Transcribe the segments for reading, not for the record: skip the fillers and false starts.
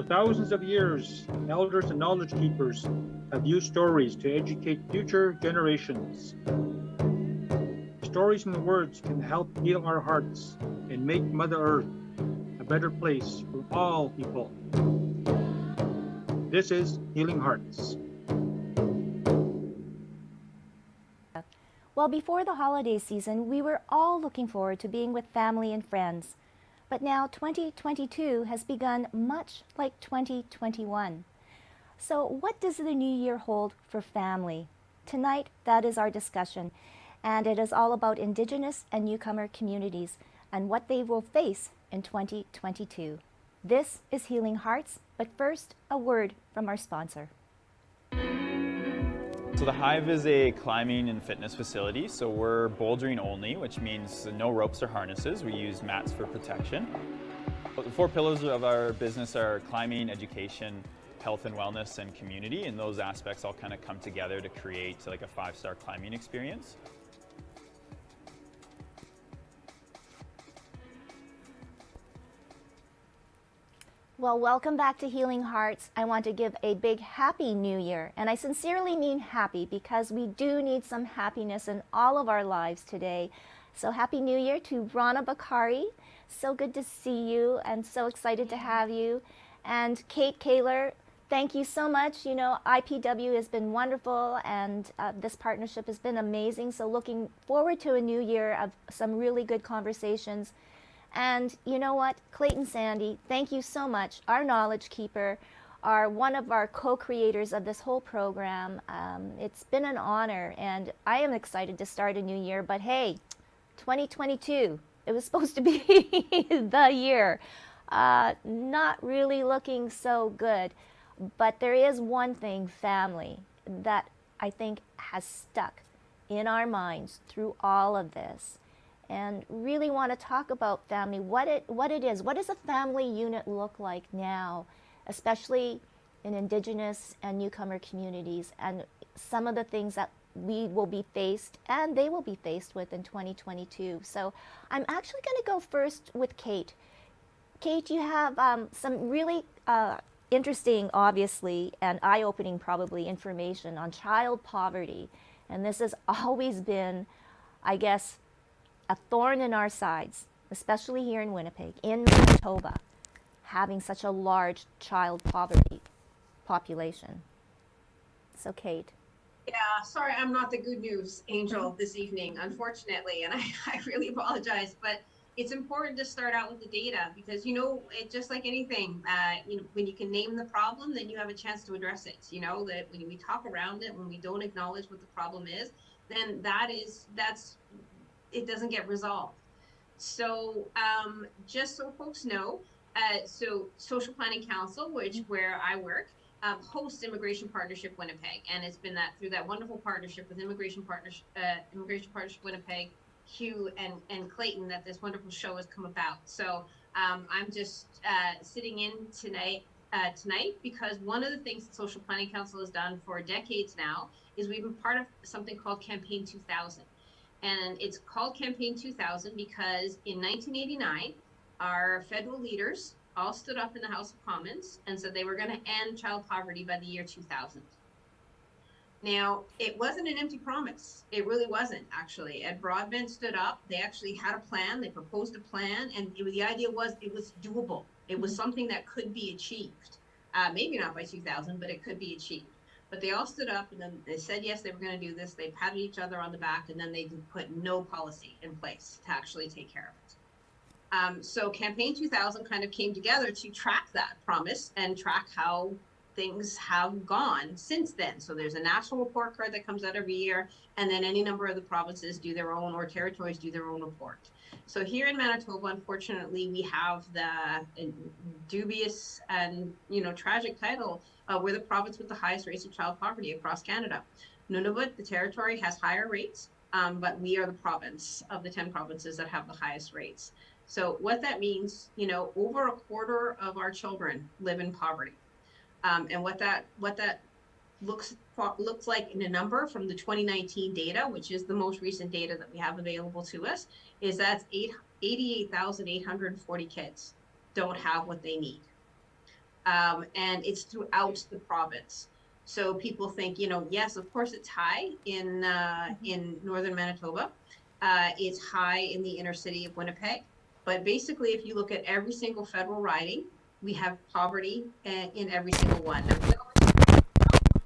For thousands of years, elders and knowledge keepers have used stories to educate future generations. Stories and words can help heal our hearts and make Mother Earth a better place for all people. This is Healing Hearts. Well, before the holiday season, we were all looking forward to being with family and friends. But now 2022 has begun much like 2021. So what does the new year hold for family? Tonight, that is our discussion, and it is all about Indigenous and newcomer communities and what they will face in 2022. This is Healing Hearts, but first, a word from our sponsor. So the Hive is a climbing and fitness facility, so we're bouldering only, which means no ropes or harnesses. We use mats for protection. The four pillars of our business are climbing, education, health and wellness, and community, and those aspects all kind of come together to create like a 5-star climbing experience. Well, welcome back to Healing Hearts. I want to give a big happy new year, and I sincerely mean happy because we do need some happiness in all of our lives today. So happy new year to Rana Bakari. So good to see you and so excited to have you. And Kate Kaler, thank you so much. You know, IPW has been wonderful and this partnership has been amazing. So looking forward to a new year of some really good conversations. And you know what, Clayton Sandy, thank you so much. Our knowledge keeper, are one of our co-creators of this whole program. It's been an honor, and I am excited to start a new year. But hey, 2022, it was supposed to be the year. Not really looking so good. But there is one thing, family, that I think has stuck in our minds through all of this. And really want to talk about family, what it is. What does a family unit look like now, especially in Indigenous and newcomer communities, and some of the things that we will be faced and they will be faced with in 2022. So I'm actually going to go first with Kate. Kate, you have some really interesting, obviously, and eye-opening probably information on child poverty. And this has always been, I guess, a thorn in our sides, especially here in Winnipeg, in Manitoba, having such a large child poverty population. So Kate. Yeah, sorry, I'm not the good news angel this evening, unfortunately, and I really apologize, but it's important to start out with the data because, you know, it just like anything, you know, when you can name the problem, then you have a chance to address it. You know, that when we talk around it, when we don't acknowledge what the problem is, then it doesn't get resolved. So just so folks know, so Social Planning Council, where I work, hosts Immigration Partnership Winnipeg, and it's been through that wonderful partnership with Immigration Partnership Winnipeg, Hugh and Clayton, that this wonderful show has come about. So I'm just sitting in tonight because one of the things that Social Planning Council has done for decades now is we've been part of something called Campaign 2000. And it's called Campaign 2000 because in 1989, our federal leaders all stood up in the House of Commons and said they were going to end child poverty by the year 2000. Now, it wasn't an empty promise. It really wasn't, actually. Ed Broadbent stood up. They actually had a plan. They proposed a plan. And the idea was it was doable. It was something that could be achieved. Maybe not by 2000, but it could be achieved. But they all stood up and then they said, yes, they were going to do this. They patted each other on the back and then they put no policy in place to actually take care of it. So Campaign 2000 kind of came together to track that promise and track how things have gone since then. So there's a national report card that comes out every year, and then any number of the provinces do their own, or territories do their own report. So here in Manitoba, unfortunately, we have the dubious and tragic title, we're the province with the highest rates of child poverty across Canada. Nunavut, the territory, has higher rates, but we are the province of the 10 provinces that have the highest rates. So what that means, over a quarter of our children live in poverty. And what that looks like in a number from the 2019 data, which is the most recent data that we have available to us, is that's 88,840 kids don't have what they need. and it's throughout the province. So people think, yes, of course it's high in northern Manitoba. It's high in the inner city of Winnipeg. But basically, if you look at every single federal riding, we have poverty in every single one. Now,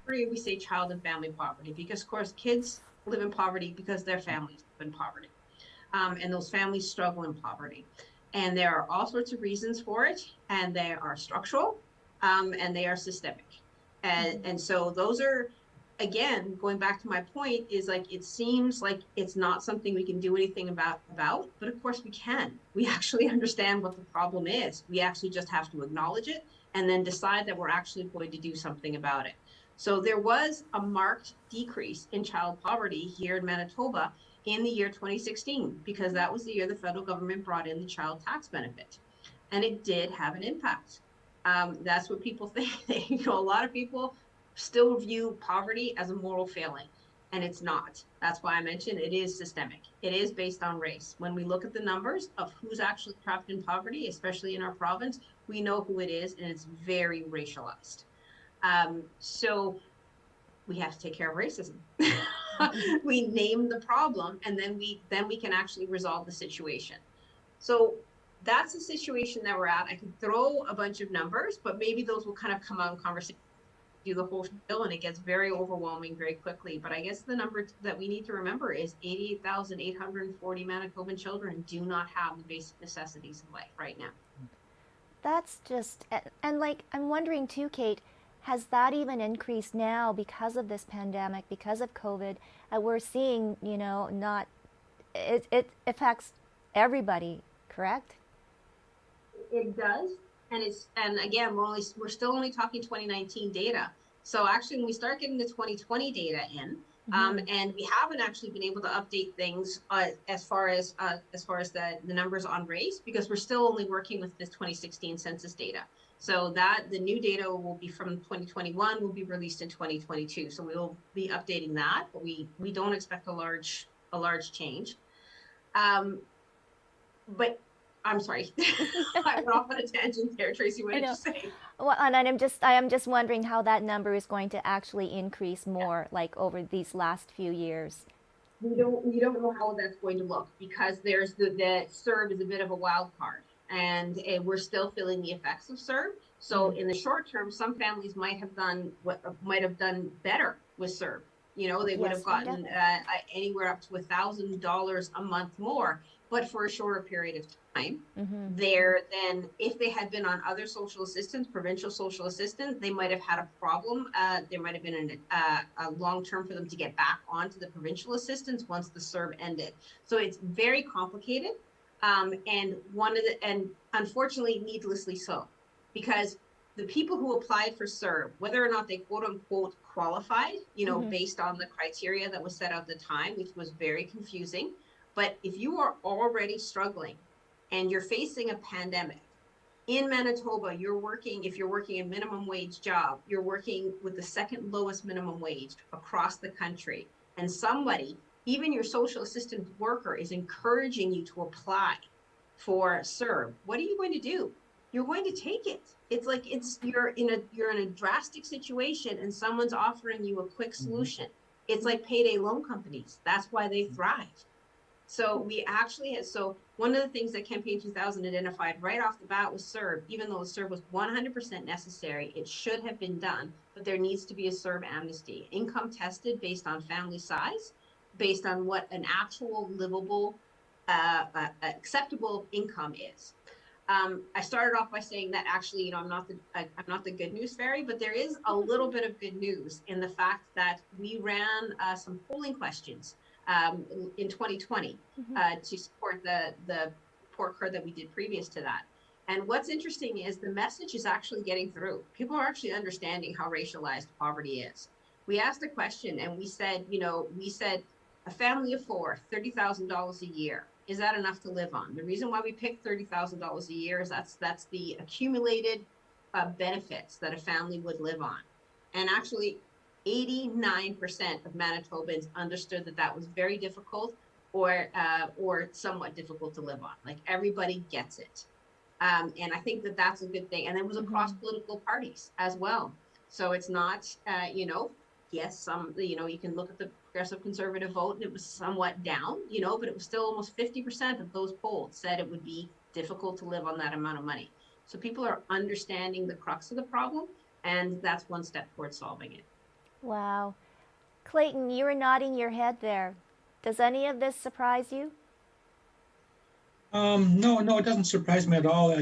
we say child and family poverty because, of course, kids live in poverty because their families live in poverty. And those families struggle in poverty. And there are all sorts of reasons for it, and they are structural, and they are systemic. And so those are, again, going back to my point, is like, it seems like it's not something we can do anything about, but of course we can. We actually understand what the problem is. We actually just have to acknowledge it and then decide that we're actually going to do something about it. So there was a marked decrease in child poverty here in Manitoba in the year 2016, because that was the year the federal government brought in the child tax benefit. And it did have an impact. That's what people think. A lot of people still view poverty as a moral failing, and it's not. That's why I mentioned it is systemic. It is based on race. When we look at the numbers of who's actually trapped in poverty, especially in our province, we know who it is, and it's very racialized. So we have to take care of racism. We name the problem, and then we can actually resolve the situation. So that's the situation that we're at. I could throw a bunch of numbers, but maybe those will kind of come out in conversation, do the whole bill, and it gets very overwhelming very quickly. But I guess the number that we need to remember is 88,840 Manitoban children do not have the basic necessities of life right now. That's just, and like, I'm wondering too, Kate, has that even increased now because of this pandemic, because of COVID? We're seeing, not, it affects everybody, correct? It does. And again, we're still only talking 2019 data. So actually, when we start getting the 2020 data in, and we haven't actually been able to update things as far as the numbers on race, because we're still only working with this 2016 census data. So that the new data will be from 2021, will be released in 2022. So we will be updating that, but we don't expect a large change. But I'm sorry, I went off on a tangent there, Tracy. What did you say? Well, and I am just wondering how that number is going to actually increase more, like over these last few years. We don't know how that's going to look, because there's the CERB is a bit of a wild card, and we're still feeling the effects of CERB. So in the short term, some families might have done better with CERB. They would have gotten anywhere up to $1,000 a month more, but for a shorter period of time. Then if they had been on other social assistance, provincial social assistance, they might have had a problem. There might have been a long term for them to get back onto the provincial assistance once the CERB ended. So it's very complicated, and unfortunately, needlessly so, because the people who applied for CERB, whether or not they quote unquote qualified, based on the criteria that was set out at the time, which was very confusing. But if you are already struggling and you're facing a pandemic in Manitoba, if you're working a minimum wage job, you're working with the second lowest minimum wage across the country, and somebody, even your social assistance worker, is encouraging you to apply for CERB, what are you going to do? You're going to take it. It's like you're in a drastic situation, and someone's offering you a quick solution. It's like payday loan companies. That's why they thrive. So we actually one of the things that Campaign 2000 identified right off the bat was CERB. Even though the CERB was 100% necessary, it should have been done, but there needs to be a CERB amnesty, income tested based on family size, based on what an actual livable, acceptable income is. I started off by saying that actually, I'm not the good news fairy, but there is a little bit of good news in the fact that we ran some polling questions in 2020 to support the report card that we did previous to that. And what's interesting is the message is actually getting through. People are actually understanding how racialized poverty is. We asked a question and we said, a family of four, $30,000 a year. Is that enough to live on? The reason why we picked $30,000 a year is that's the accumulated benefits that a family would live on. And actually, 89% of Manitobans understood that was very difficult or somewhat difficult to live on. Like, everybody gets it. And I think that that's a good thing. And it was across political parties as well. So it's not, yes, you can look at the progressive conservative vote and it was somewhat down, but it was still almost 50% of those polled said it would be difficult to live on that amount of money. So people are understanding the crux of the problem, and that's one step towards solving it. Wow. Clayton, you were nodding your head there. Does any of this surprise you? No, it doesn't surprise me at all.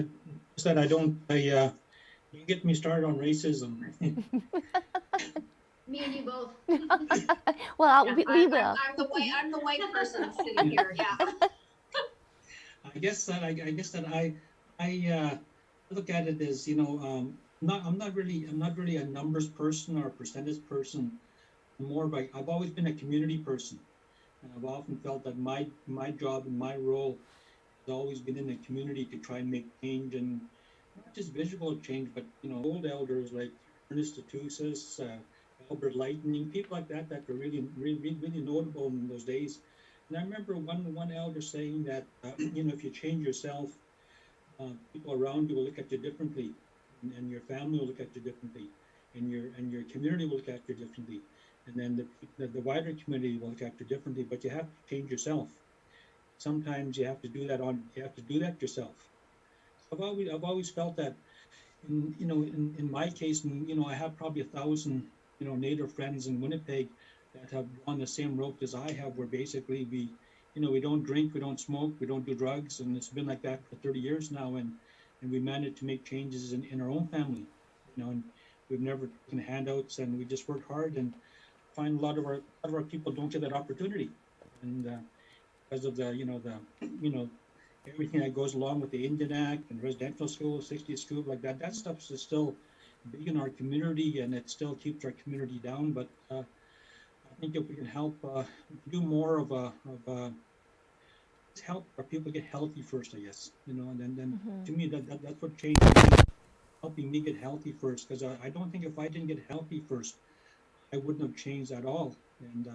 You get me started on racism. Me and you both. Well, Yeah, we will. I'm the white person sitting here. Yeah. I guess that I look at it as, I'm not really a numbers person or a percentage person. I've always been a community person, and I've often felt that my job and my role has always been in the community to try and make change, and not just visual change, but old elders like Ernest Atusas, Albert Lightning, people like that were really notable in those days. And I remember one elder saying that if you change yourself, people around you will look at you differently, and your family will look at you differently, and your community will look at you differently, and then the wider community will look at you differently. But you have to change yourself. Sometimes you have to do that yourself. I've always felt that, in my case, and I have probably 1,000 Native friends in Winnipeg that have gone the same route as I have, where basically we don't drink, we don't smoke, we don't do drugs, and it's been like that for 30 years now, and we managed to make changes in our own family, and we've never taken handouts, and we just worked hard, and find a lot of our people don't get that opportunity, and because of everything that goes along with the Indian Act and residential schools, 60 schools like that stuff is still big in our community, and it still keeps our community down. But I think if we can help do more of help our people get healthy first, I guess, and then to me that's what changed me, helping me get healthy first, because I don't think if I didn't get healthy first, I wouldn't have changed at all. And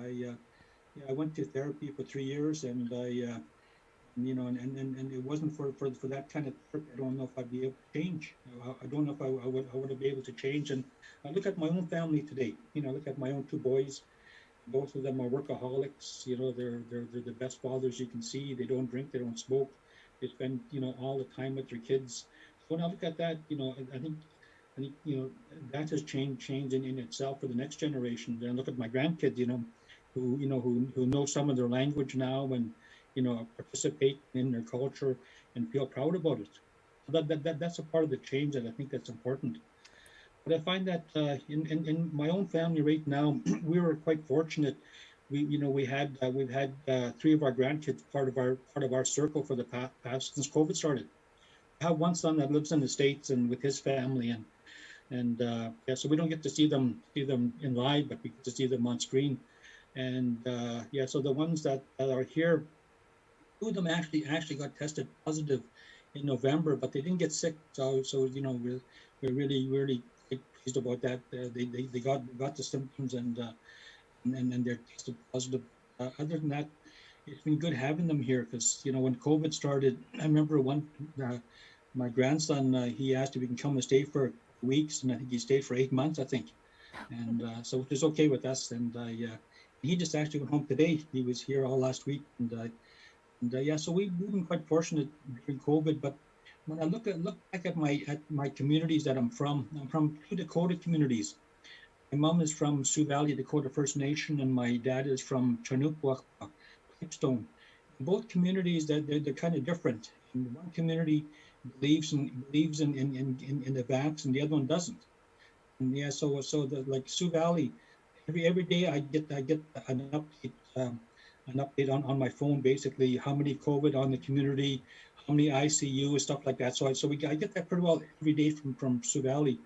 I went to therapy for 3 years, and and it wasn't for that kind of therapy. I don't know if I'd be able to change. I don't know if I would be able to change. And I look at my own family today. Look at my own 2 boys. Both of them are workaholics. They're the best fathers you can see. They don't drink. They don't smoke. They spend all the time with their kids. So when I look at that, I think that has changed in itself for the next generation. Then look at my grandkids. Who know some of their language now, and participate in their culture and feel proud about it. So that's a part of the change that I think that's important. But I find that in my own family right now, we were quite fortunate. We've had 3 of our grandkids part of our circle for the past since COVID started. I have one son that lives in the States and with his family, and so we don't get to see them in live, but we get to see them on screen. And so the ones that are here, 2 of them actually got tested positive in November, but they didn't get sick. So we're really pleased about that. They got the symptoms, and they're tested positive. Other than that, it's been good having them here, because when COVID started, I remember my grandson, he asked if he can come and stay for weeks, and I think he stayed for 8 months, I think, and so it was okay with us. And he just actually went home today. He was here all last week, and so we've been quite fortunate during COVID. But when I look back at my communities that I'm from 2 Dakota communities. My mom is from Sioux Valley Dakota First Nation, and my dad is from Chanukwak, Pipestone. Both communities, they're kind of different. And one community believes in the vax, and the other one doesn't. And so like Sioux Valley, every day I get an update on my phone, basically how many COVID on the community, how many ICU, stuff like that. So I get that pretty well every day from Sioux Valley.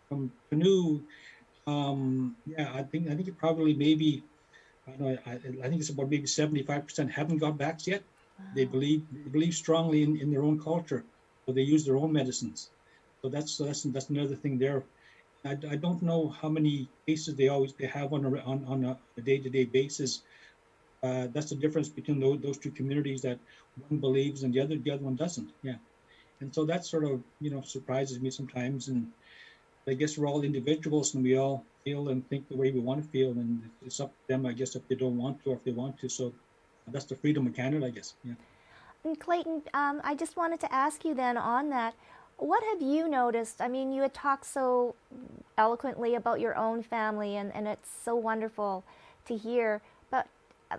From Canoe, I think it probably maybe, I don't know, I think it's about maybe 75% haven't got vax yet. Wow. They believe strongly in their own culture, so they use their own medicines. So that's another thing there. I don't know how many cases they have on a day-to-day basis. That's the difference between those 2 communities, that one believes and the other one doesn't. Yeah. And so that sort of, surprises me sometimes. And I guess we're all individuals and we all feel and think the way we want to feel. And it's up to them, I guess, if they don't want to or if they want to. So that's the freedom of Canada, I guess. Yeah. And Clayton, I just wanted to ask you then on that, what have you noticed? I mean, you had talked so eloquently about your own family, and it's so wonderful to hear. But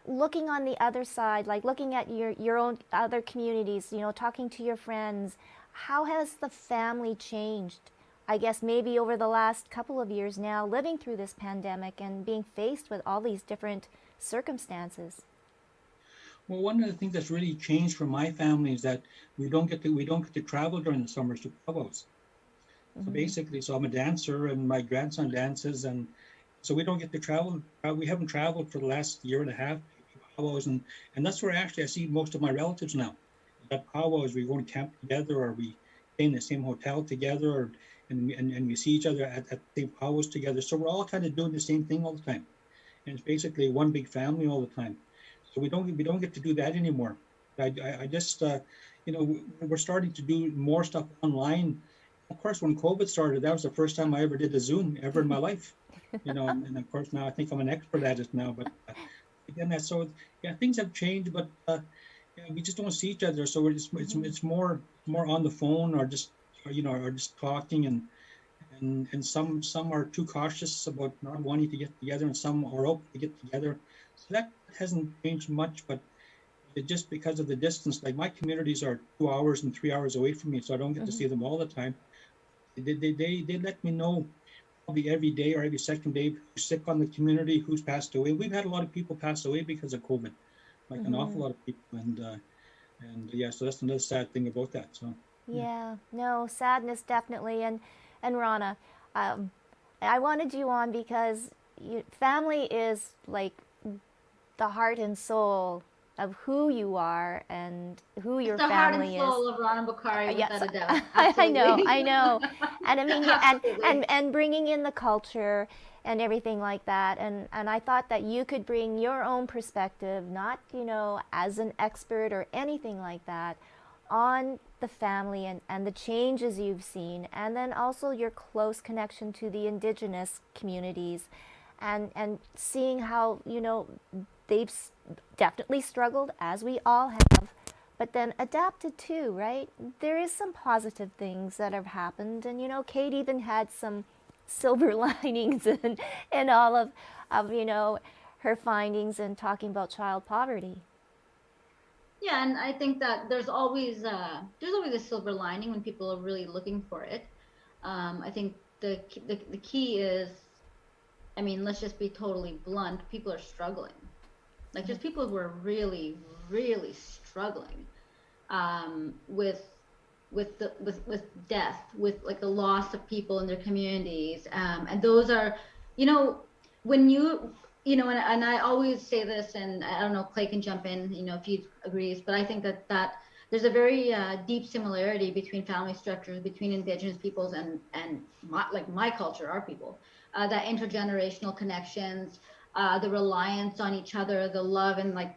looking on the other side, like looking at your own other communities, talking to your friends, how has the family changed? I guess maybe over the last couple of years now, living through this pandemic and being faced with all these different circumstances. Well, one of the things that's really changed for my family is that we don't get to travel during the summers to powwows. So basically, so I'm a dancer and my grandson dances, and so we don't get to travel. We haven't traveled for the last year and a half to powwows, and that's where actually I see most of my relatives now. At powwows, we go and camp together, or we stay in the same hotel together, and we see each other at the same powwows together. So we're all kind of doing the same thing all the time, and it's basically one big family all the time. So we don't get to do that anymore. I just we're starting to do more stuff online. Of course, when COVID started, that was the first time I ever did a Zoom ever in my life. And of course now I think I'm an expert at it now. But again, that's so yeah, things have changed, but yeah, we just don't see each other. So it's more on the phone or just or just talking, and some are too cautious about not wanting to get together, and some are open to get together. So that hasn't changed much, but just because of the distance, like my communities are 2 hours and 3 hours away from me, so I don't get to see them all the time. They let me know probably every day or every second day who's sick on the community, who's passed away. We've had a lot of people pass away because of COVID, like an awful lot of people, and yeah, so that's another sad thing about that. So Yeah, no, sadness definitely. And Rana, I wanted you on because family is like the heart and soul of who you are and who your It's the heart and family is. soul of Rana Bukhari, Yes, without a doubt. I know, Absolutely. I know. And I mean, Absolutely. and bringing in the culture and everything like that. And I thought that you could bring your own perspective, not, as an expert or anything like that, on the family and the changes you've seen, and then also your close connection to the Indigenous communities, and seeing how, they've definitely struggled, as we all have, but then adapted too, right? There is some positive things that have happened, and Kate even had some silver linings and all of her findings in talking about child poverty. Yeah, and I think that there's always a silver lining when people are really looking for it. I think the key is, I mean, let's just be totally blunt. People are struggling. Like, just people who are really, really struggling with death, with like the loss of people in their communities, and those are, when and I always say this, and I don't know, Clay can jump in, if he agrees, but I think that there's a very deep similarity between family structures, between Indigenous peoples and my culture, our people, that intergenerational connections, the reliance on each other, the love, and like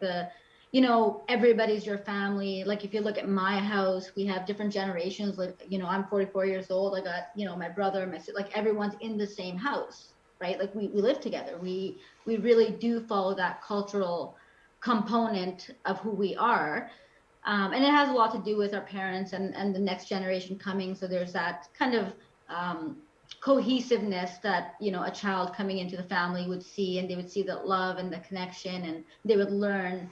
everybody's your family. Like, if you look at my house, we have different generations. Like, I'm 44 years old. I got, my brother, my sister, like everyone's in the same house, right? Like we live together. We really do follow that cultural component of who we are. And it has a lot to do with our parents and the next generation coming. So there's that kind of cohesiveness that, a child coming into the family would see, and they would see that love and the connection, and they would learn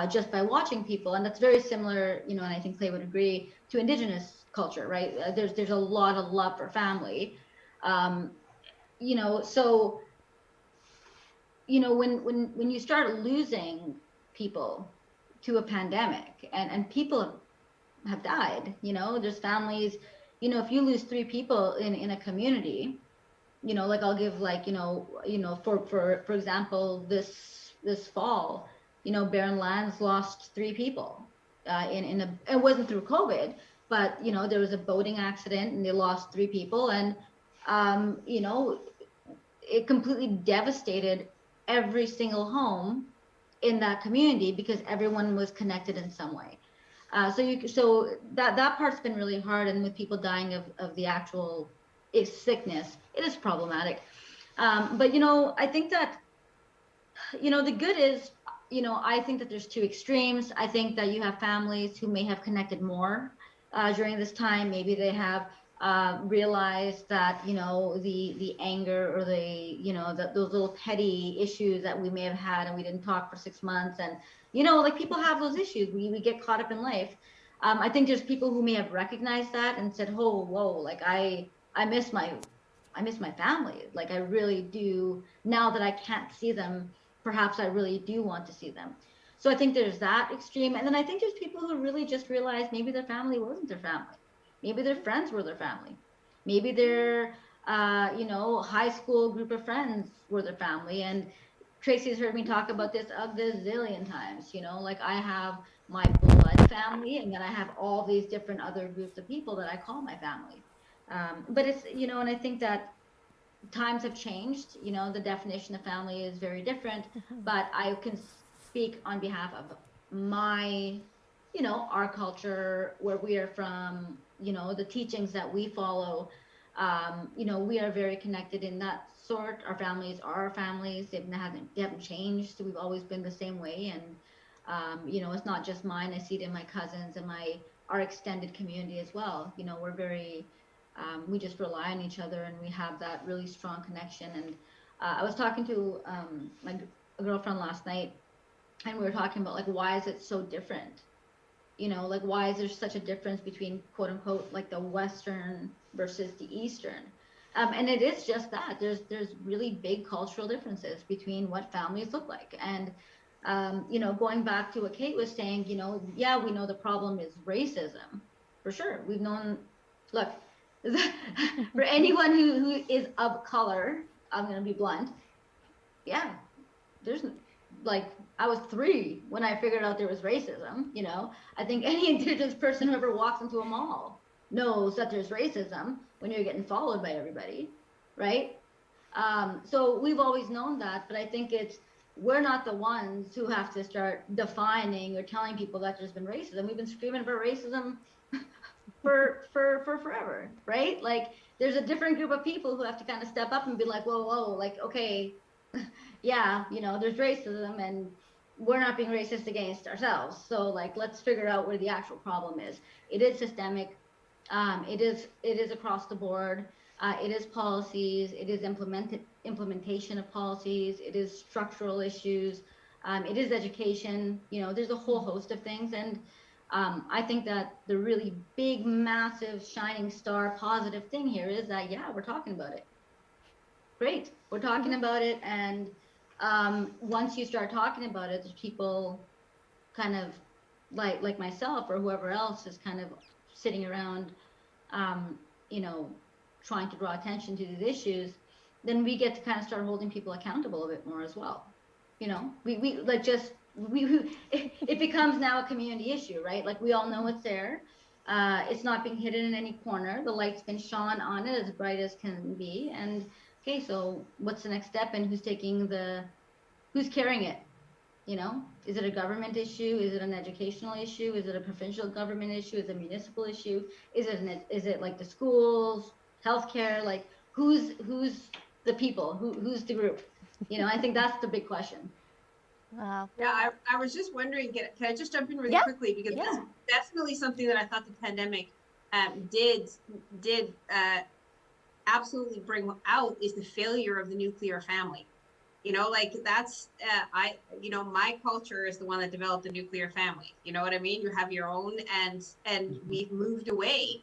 just by watching people. And that's very similar, and I think Clay would agree, to Indigenous culture, right? There's a lot of love for family. So, when you start losing people to a pandemic, and people have died, there's families, if you lose 3 people in a community, like I'll give for example, this fall, Barren Lands lost 3 people it wasn't through COVID, but there was a boating accident and they lost 3 people, and it completely devastated every single home in that community because everyone was connected in some way. So that part's been really hard, and with people dying of the actual sickness, it is problematic. But I think that the good is, I think that there's two extremes. I think that you have families who may have connected more during this time. Maybe they have realized that the anger, or those little petty issues that we may have had, and we didn't talk for 6 months, and like people have those issues. We get caught up in life. I think there's people who may have recognized that and said, "Oh, whoa, like I miss my family. Like I really do. Now that I can't see them, perhaps I really do want to see them." So I think there's that extreme. And then I think there's people who really just realized maybe their family wasn't their family. Maybe their friends were their family. Maybe their, high school group of friends were their family. And Tracy's heard me talk about this a gazillion times. Like I have my blood family, and then I have all these different other groups of people that I call my family. But it's, and I think that times have changed. The definition of family is very different, but I can speak on behalf of my, our culture, where we are from, the teachings that we follow. We are very connected in that sort. Our families are our families. They haven't changed. So we've always been the same way. And, it's not just mine. I see it in my cousins and our extended community as well. We're very, we just rely on each other, and we have that really strong connection. And I was talking to my girlfriend last night, and we were talking about like, why is it so different? Like why is there such a difference between quote unquote like the Western versus the Eastern? And it is just that there's really big cultural differences between what families look like. And going back to what Kate was saying, yeah, we know the problem is racism, for sure. We've known, look, for anyone who is of color, I'm going to be blunt. Yeah, there's like, I was 3 when I figured out there was racism. I think any Indigenous person who ever walks into a mall knows that there's racism when you're getting followed by everybody, right? So we've always known that, but I think we're not the ones who have to start defining or telling people that there's been racism. We've been screaming about racism for forever, right? Like there's a different group of people who have to kind of step up and be like, whoa, like, okay, yeah, there's racism, and we're not being racist against ourselves. So like, let's figure out where the actual problem is. It is systemic. It is across the board. It is policies. It is implementation of policies. It is structural issues. It is education. There's a whole host of things. And I think that the really big, massive, shining star positive thing here is that, yeah, we're talking about it. Great. We're talking about it. And once you start talking about it, there's people kind of like myself or whoever else is kind of sitting around, trying to draw attention to these issues, then we get to kind of start holding people accountable a bit more as well. It becomes now a community issue, right? Like we all know it's there. It's not being hidden in any corner. The light's been shone on it as bright as can be. And okay, so what's the next step, and who's carrying it? Is it a government issue? Is it an educational issue? Is it a provincial government issue? Is it a municipal issue? Is it like the schools, healthcare? Like who's the people? Who's the group? I think that's the big question. Wow. Yeah, I was just wondering, can I just jump in really quickly, because that's definitely something that I thought the pandemic did absolutely bring out, is the failure of the nuclear family. Like that's my culture is the one that developed the nuclear family. You know what I mean? You have your own, and we've moved away.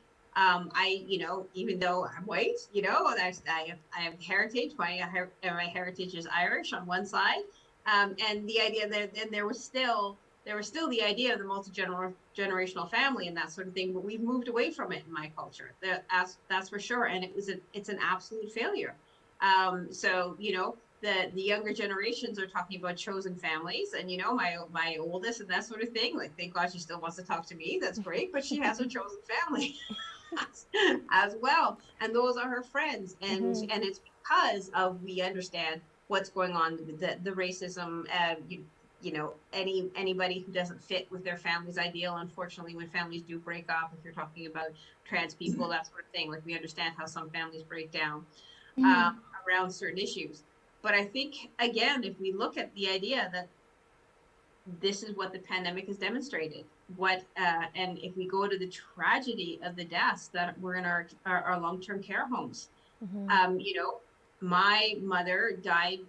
Even though I'm white, I have heritage. My heritage is Irish on one side, and the idea that there was still the idea of the multi-generational family and that sort of thing, but we've moved away from it in my culture. That's for sure, and it's an absolute failure. The younger generations are talking about chosen families, and my oldest and that sort of thing. Like, thank God she still wants to talk to me. That's great, but she has a chosen family as well, and those are her friends, and it's because of we understand what's going on, the racism, anybody who doesn't fit with their family's ideal. Unfortunately, when families do break up, if you're talking about trans people, that sort of thing, like we understand how some families break down around certain issues. But I think, again, if we look at the idea that this is what the pandemic has demonstrated, and if we go to the tragedy of the deaths that were in our long-term care homes, my mother died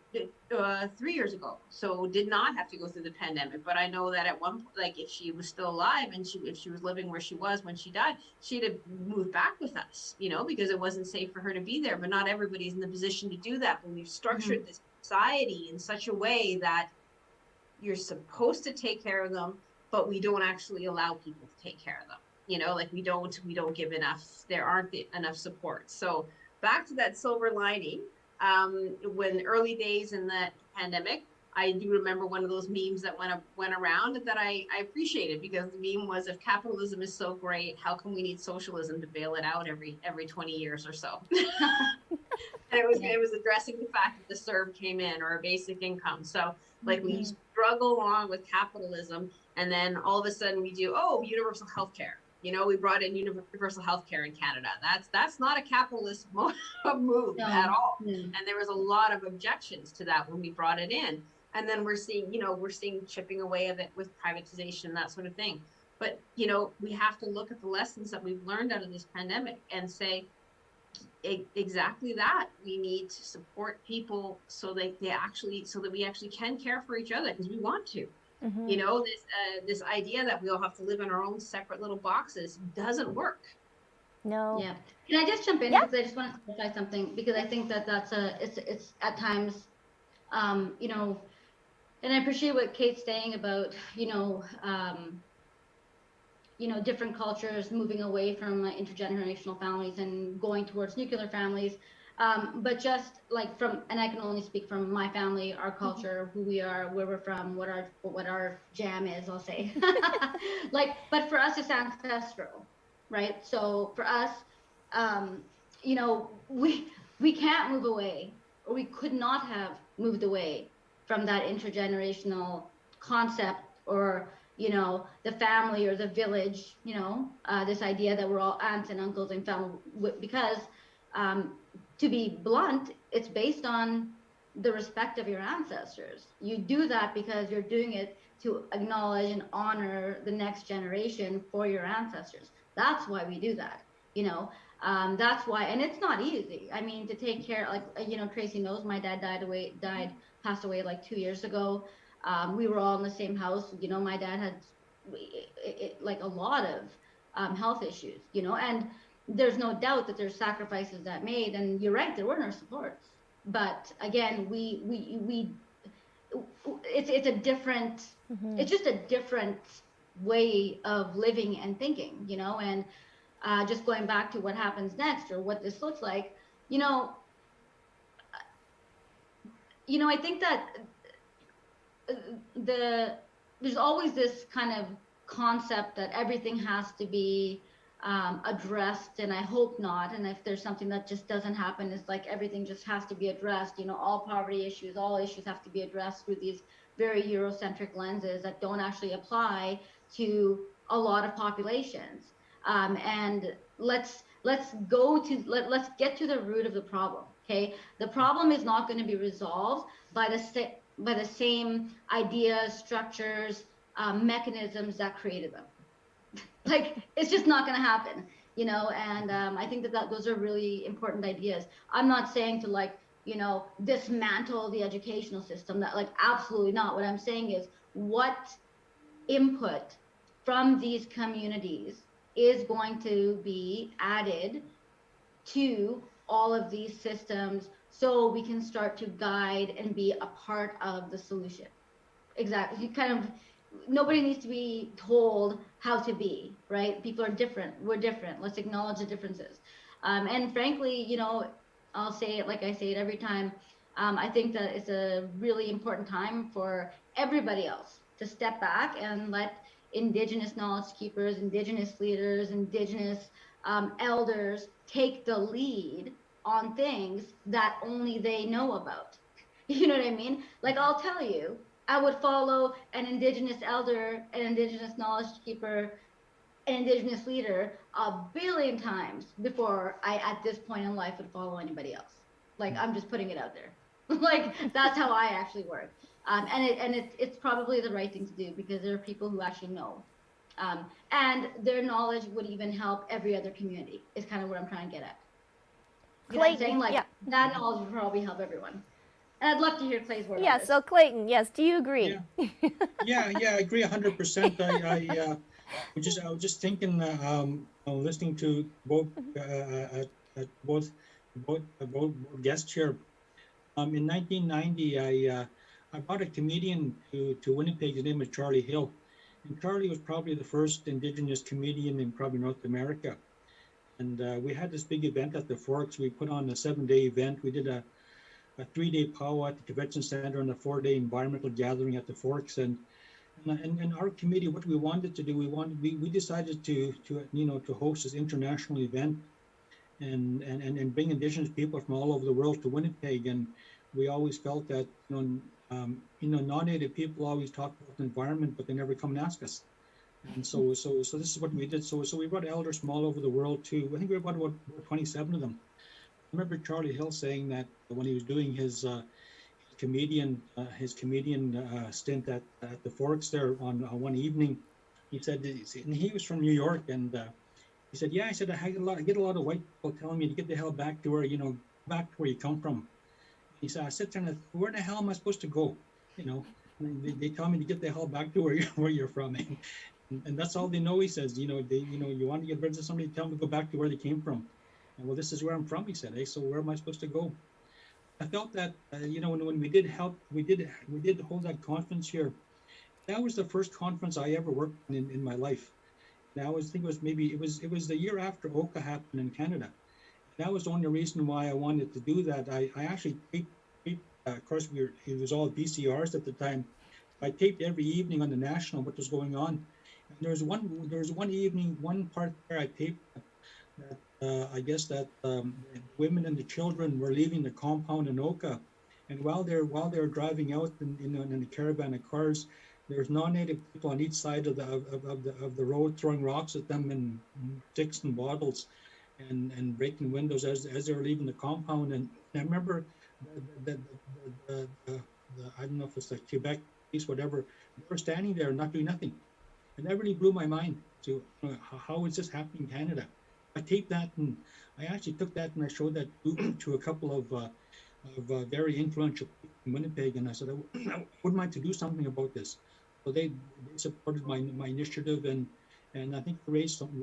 3 years ago, so did not have to go through the pandemic. But I know that at one point, like if she was still alive and if she was living where she was when she died, she'd have moved back with us, because it wasn't safe for her to be there. But not everybody's in the position to do that. When we've structured this society in such a way that you're supposed to take care of them, but we don't actually allow people to take care of them. Like we don't give enough. There aren't enough support. So back to that silver lining. When early days in the pandemic, I do remember one of those memes that went around that I appreciated, because the meme was, if capitalism is so great, how come we need socialism to bail it out every 20 years or so? And it was addressing the fact that the CERB came in, or a basic income. So like we struggle along with capitalism, and then all of a sudden we do, universal health care. We brought in universal health care in Canada. That's not a capitalist move at all. And there was a lot of objections to that when we brought it in. And then we're seeing chipping away of it with privatization, that sort of thing. But, we have to look at the lessons that we've learned out of this pandemic and say exactly that. We need to support people so that we actually can care for each other, because we want to. This idea that we all have to live in our own separate little boxes doesn't work. No. Yeah. Can I just jump in? Because I just want to clarify something, because I think that it's at times, and I appreciate what Kate's saying about, different cultures moving away from intergenerational families and going towards nuclear families. But just like and I can only speak from my family, our culture, who we are, where we're from, what our jam is, I'll say. But for us, it's ancestral, right? So for us, we can't move away, or we could not have moved away from that intergenerational concept, or the family or the village, this idea that we're all aunts and uncles and family, because to be blunt, it's based on the respect of your ancestors. You do that because you're doing it to acknowledge and honor the next generation for your ancestors. That's why we do that, that's why, and it's not easy. I mean, to take care, Tracy knows my dad passed away like 2 years ago. We were all in the same house. My dad had like a lot of health issues, and there's no doubt that there's sacrifices that made, and you're right, there were no supports. But again, it's a different, it's just a different way of living and thinking, and just going back to what happens next, or what this looks like, I think that there's always this kind of concept that everything has to be addressed, and I hope not. And if there's something that just doesn't happen, it's like everything just has to be addressed. All poverty issues, all issues have to be addressed through these very Eurocentric lenses that don't actually apply to a lot of populations. And let's get to the root of the problem. Okay, the problem is not going to be resolved by the same ideas, structures, mechanisms that created them. Like, it's just not going to happen, and I think that those are really important ideas. I'm not saying to dismantle the educational system, that absolutely not. What I'm saying is, what input from these communities is going to be added to all of these systems, so we can start to guide and be a part of the solution. Exactly. Nobody needs to be told how to be, right? People are different. We're different. Let's acknowledge the differences. And frankly, I'll say it like I say it every time. I think that it's a really important time for everybody else to step back and let Indigenous knowledge keepers, Indigenous leaders, Indigenous elders take the lead on things that only they know about. You know what I mean? Like, I'll tell you, I would follow an Indigenous elder, an Indigenous knowledge keeper, an Indigenous leader a billion times before I, at this point in life, would follow anybody else. Like, I'm just putting it out there. Like, that's how I actually work. It's probably the right thing to do because there are people who actually know. And their knowledge would even help every other community, is kind of what I'm trying to get at. You know what I'm saying? Like, yeah. that knowledge would probably help everyone. And I'd love to hear Clay's word Yeah, on this. so Clayton, yes, do you agree? Yeah, I agree 100%. I was just thinking, listening to both both guests here. In 1990, I brought a comedian to Winnipeg. His name was Charlie Hill, and Charlie was probably the first Indigenous comedian in probably North America. And we had this big event at the Forks. We put on a 7-day event. We did a 3-day powwow at the convention center and a 4-day environmental gathering at the Forks. And our committee, what we wanted to do, we decided to host this international event and bring Indigenous people from all over the world to Winnipeg. And we always felt that non-Native people always talk about the environment, but they never come and ask us. And so this is what we did. So we brought elders from all over the world too. I think we brought about 27 of them. I remember Charlie Hill saying that when he was doing his comedian stint at the Forks there on one evening, he said, and he was from New York, and he said, "Yeah," I said, "I get a lot of white people telling me to get the hell back to where you come from." He said, "I sit there and where the hell am I supposed to go? They tell me to get the hell back to where you're from." And that's all they know. He says, you want to get rid of somebody, tell them to go back to where they came from. And well, this is where I'm from, he said. Hey, so where am I supposed to go? I felt that, when we did hold that conference here, that was the first conference I ever worked in my life. And I think it was the year after Oka happened in Canada. That was the only reason why I wanted to do that. I actually taped of course, it was all VCRs at the time. I taped every evening on the National what was going on. And there was one evening, one part there I taped that I guess that the women and the children were leaving the compound in Oka, and while they're driving out in the caravan of cars, there's non-native people on each side of the road throwing rocks at them and sticks and bottles, and breaking windows as they were leaving the compound. And I remember the I don't know if it's the Quebec police, whatever, they were standing there not doing nothing, and that really blew my mind. To how is this happening in Canada? I taped that, and I actually took that and I showed that to a couple of very influential people in Winnipeg, and I said I would like to do something about this. So they supported my initiative, and I think we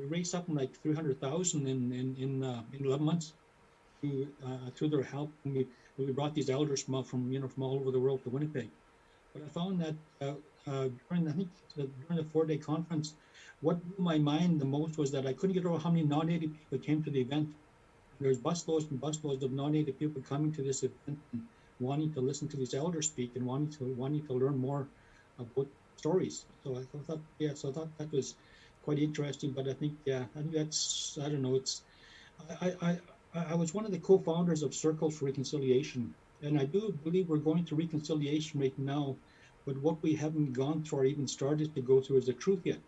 raised something like $300,000 in 11 months through their help. And we brought these elders from all over the world to Winnipeg. But I found that during the 4-day conference, what blew my mind the most was that I couldn't get over how many non-native people came to the event. There's busloads and busloads of non-native people coming to this event and wanting to listen to these elders speak and wanting to learn more about stories. So I thought that was quite interesting. But I think that's, I don't know, it's I was one of the co-founders of Circles for Reconciliation, and I do believe we're going through reconciliation right now, but what we haven't gone through or even started to go through is the truth yet.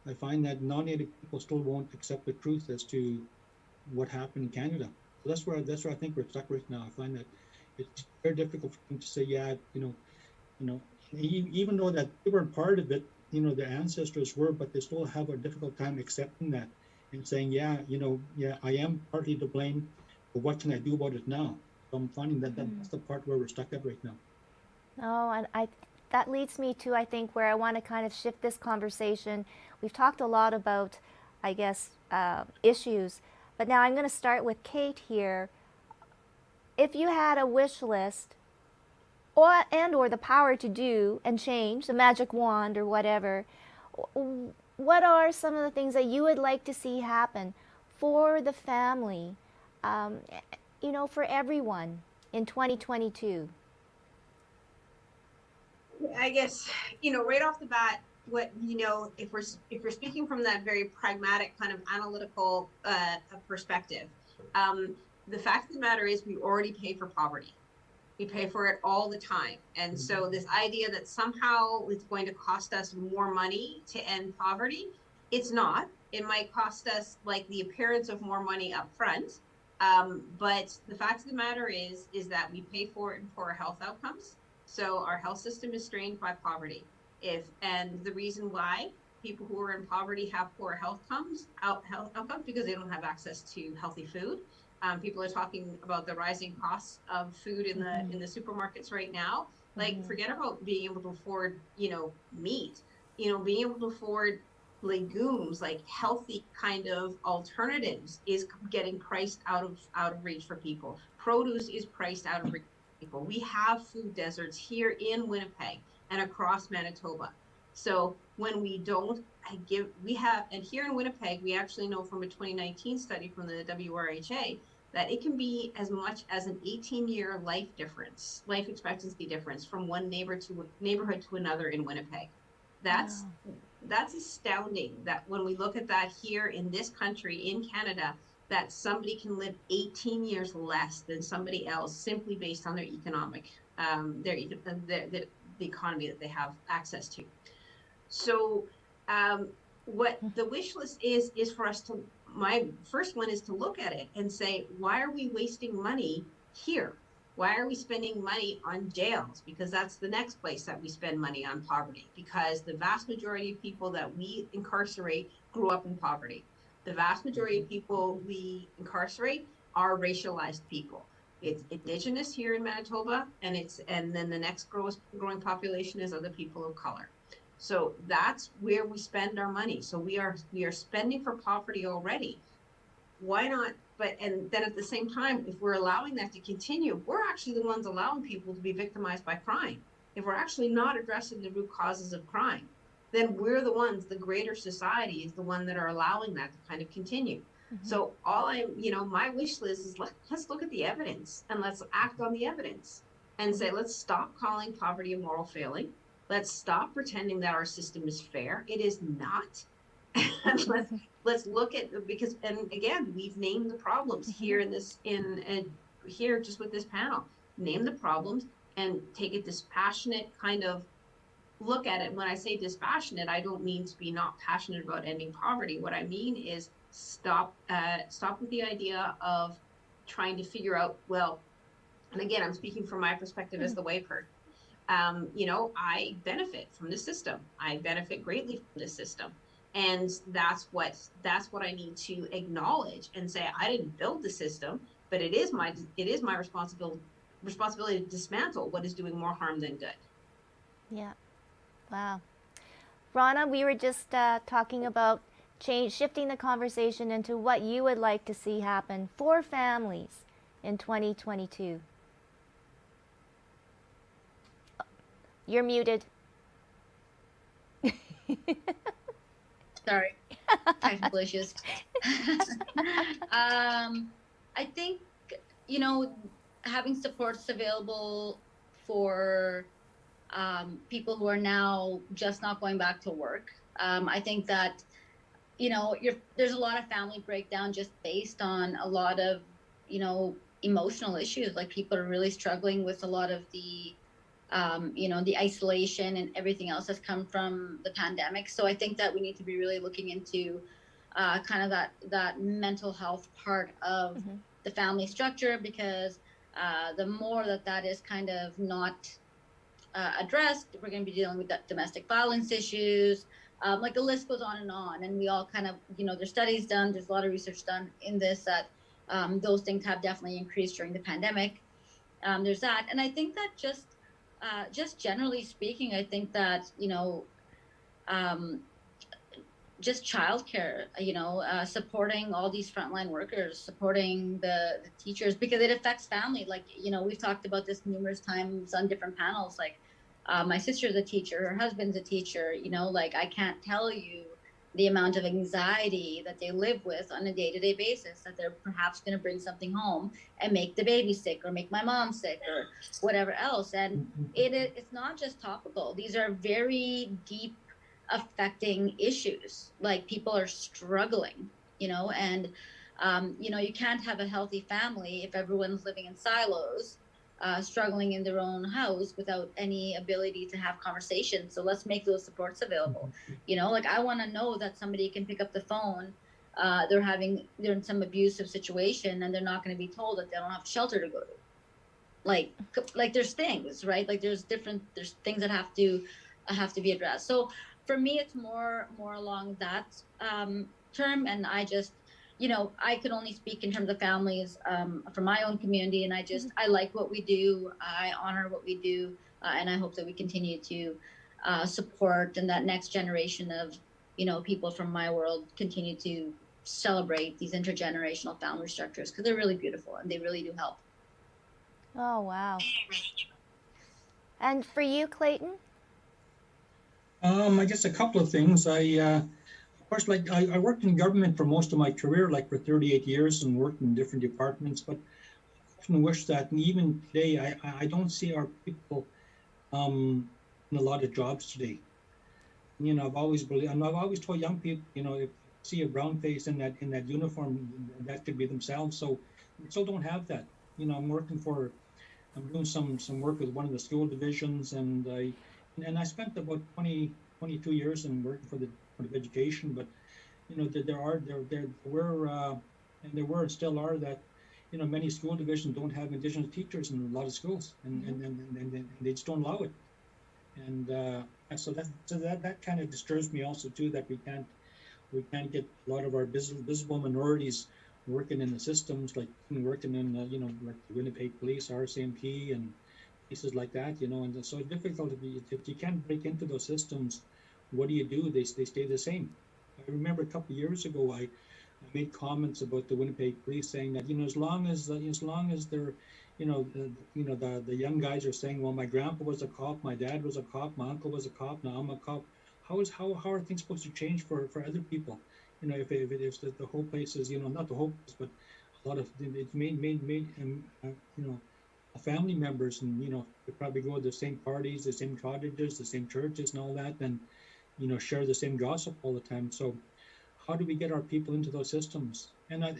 I find that non-native people still won't accept the truth as to what happened in Canada. So that's where I think we're stuck right now. I find that it's very difficult for them to say, even though that they weren't part of it, their ancestors were, but they still have a difficult time accepting that and saying, I am partly to blame, but what can I do about it now? So I'm finding that that's the part where we're stuck at right now. Oh, and that leads me to, I think, where I want to kind of shift this conversation. We've talked a lot about, I guess, issues, but now I'm going to start with Kate here. If you had a wish list or the power to do and change, the magic wand or whatever, what are some of the things that you would like to see happen for the family, for everyone in 2022? I guess, right off the bat, if we're speaking from that very pragmatic kind of analytical perspective, the fact of the matter is we already pay for poverty. We pay for it all the time. And so this idea that somehow it's going to cost us more money to end poverty, it's not. It might cost us like the appearance of more money up front. But the fact of the matter is that we pay for it in poorer health outcomes. So our health system is strained by poverty. And the reason why people who are in poverty have poor health outcomes because they don't have access to healthy food. People are talking about the rising costs of food in the supermarkets right now. Like, forget about being able to afford, meat, being able to afford legumes, like healthy kind of alternatives, is getting priced out of reach for people. Produce is priced out of reach for people. We have food deserts here in Winnipeg and across Manitoba. So when we don't and here in Winnipeg, we actually know from a 2019 study from the WRHA that it can be as much as an 18-year life expectancy difference from one neighborhood to another in Winnipeg. That's astounding, that when we look at that here in this country, in Canada, that somebody can live 18 years less than somebody else simply based on their economic, the economy that they have access to. So what the wish list is for us to, my first one is to look at it and say, why are we wasting money here? Why are we spending money on jails? Because that's the next place that we spend money on poverty, because the vast majority of people that we incarcerate grew up in poverty. The vast majority of people we incarcerate are racialized people. It's Indigenous here in Manitoba, and then the next growing population is other people of color. So that's where we spend our money. So we are spending for poverty already. Why not? And then at the same time, if we're allowing that to continue, we're actually the ones allowing people to be victimized by crime. If we're actually not addressing the root causes of crime, then we're the ones, the greater society is the one that are allowing that to kind of continue. So my wish list is let's look at the evidence and let's act on the evidence and say, let's stop calling poverty a moral failing. Let's stop pretending that our system is fair. It is not. And let's look at, and again, we've named the problems here here just with this panel. Name the problems and take a dispassionate kind of look at it. When I say dispassionate, I don't mean to be not passionate about ending poverty. What I mean is stop with the idea of trying to figure out, well, and again, I'm speaking from my perspective as the wayperson. I benefit from the system. I benefit greatly from the system. And that's what I need to acknowledge and say, I didn't build the system, but it is my responsibility to dismantle what is doing more harm than good. Yeah. Wow. Rana, we were just talking about shifting the conversation into what you would like to see happen for families in 2022. You're muted. Sorry, technical issues. I think, having supports available for people who are now just not going back to work. I think that, there's a lot of family breakdown just based on a lot of, emotional issues. Like, people are really struggling with a lot of the the isolation and everything else that's come from the pandemic. So I think that we need to be really looking into kind of that mental health part of the family structure, because the more that is kind of not addressed, we're going to be dealing with domestic violence issues. Like, the list goes on, and we all kind of, there's studies done, there's a lot of research done in this, that those things have definitely increased during the pandemic. There's that. And I think that just generally speaking, I think that, just childcare, supporting all these frontline workers, supporting the teachers, because it affects family. Like, we've talked about this numerous times on different panels. Like, my sister's a teacher, her husband's a teacher, like, I can't tell you the amount of anxiety that they live with on a day-to-day basis, that they're perhaps going to bring something home and make the baby sick or make my mom sick or whatever else. And it's not just topical. These are very deep affecting issues. Like, people are struggling, and you can't have a healthy family if everyone's living in silos, struggling in their own house without any ability to have conversations. So let's make those supports available. You know, like I want to know that somebody can pick up the phone. They're in some abusive situation and they're not going to be told that they don't have a shelter to go to. Like there's things, right? Like there's things that have to be addressed. So for me, it's more along that term. And I just, you know, I could only speak in terms of families from my own community. And I like what we do. I honor what we do. And I hope that we continue to support, and that next generation of, you know, people from my world continue to celebrate these intergenerational family structures, because they're really beautiful and they really do help. Oh, wow. And for you, Clayton? I guess a couple of things. Of course, like I worked in government for most of my career, like for 38 years, and worked in different departments. But I often wish that, and even today, I don't see our people in a lot of jobs today. You know, I've always believed, and I've always told young people, you know, if you see a brown face in that uniform, that could be themselves. So we still don't have that. You know, I'm doing some work with one of the school divisions, and I spent about 22 years in working for the Department of Education. But you know, there were and still are that, you know, many school divisions don't have Indigenous teachers in a lot of schools, and they just don't allow it. And so that kind of disturbs me also too, that we can't get a lot of our visible minorities working in the systems, like working in you know, like the Winnipeg Police, RCMP, and places like that, you know. And it's so difficult if you can't break into those systems. What do? They stay the same. I remember a couple of years ago, I made comments about the Winnipeg Police, saying that, you know, as long as they're, you know, the young guys are saying, well, my grandpa was a cop, my dad was a cop, my uncle was a cop, now I'm a cop. How are things supposed to change for other people? You know, if the whole place is, you know, not the whole place, but a lot of it's made you know, family members, and you know, they probably go to the same parties, the same cottages, the same churches, and all that, and you know, share the same gossip all the time. So how do we get our people into those systems? And I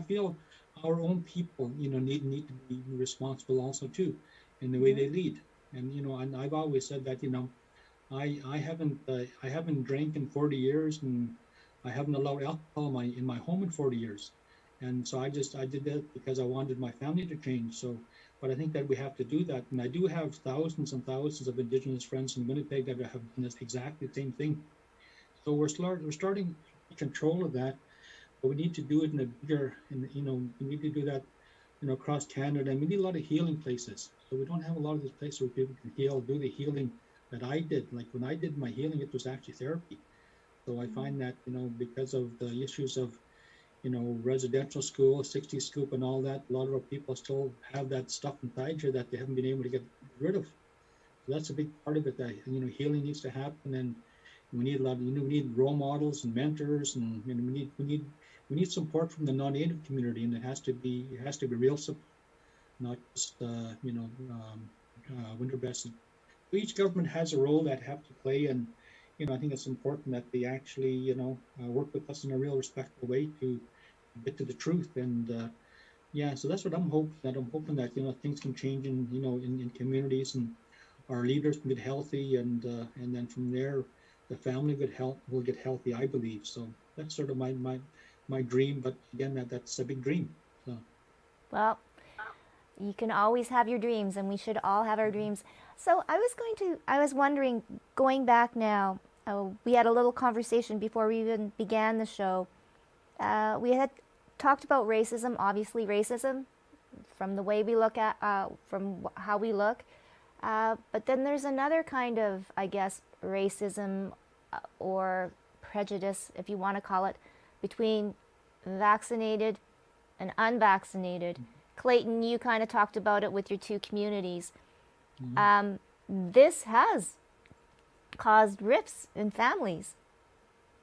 feel our own people, you know, need to be responsible also too, in the way they lead. And you know, and I've always said that, you know, I haven't drank in 40 years, and I haven't allowed alcohol in my home in 40 years. And so I did that because I wanted my family to change. So, but I think that we have to do that. And I do have thousands and thousands of Indigenous friends in Winnipeg that have done this exactly the same thing. So we're starting to take control of that, but we need to do it in a bigger, you know, we need to do that, you know, across Canada. And we need a lot of healing places. So we don't have a lot of these places where people can do the healing that I did. Like when I did my healing, it was actually therapy. So I find that, you know, because of the issues of, you know, residential school, 60 scoop and all that, a lot of our people still have that stuff inside here that they haven't been able to get rid of. So that's a big part of it, that, you know, healing needs to happen. And we need a lot of, you know, we need role models and mentors, and you know, we need support from the non-native community, and it has to be real support, not just you know, winter best. Each government has a role that have to play, and you know, I think it's important that they actually, you know, work with us in a real respectful way to get to the truth. And yeah, so that's what I'm hoping. I'm hoping that, you know, things can change in, you know, in communities, and our leaders can get healthy, and then from there, the family will get healthy, I believe. So that's sort of my dream. But again, that's a big dream. So. Well, you can always have your dreams, and we should all have our dreams. So I was wondering, going back now, we had a little conversation before we even began the show. We had talked about racism, obviously racism, from the way we look at, from how we look. But then there's another kind of, I guess, racism or prejudice, if you want to call it, between vaccinated and unvaccinated. Clayton, you kind of talked about it with your two communities. This has caused rifts in families,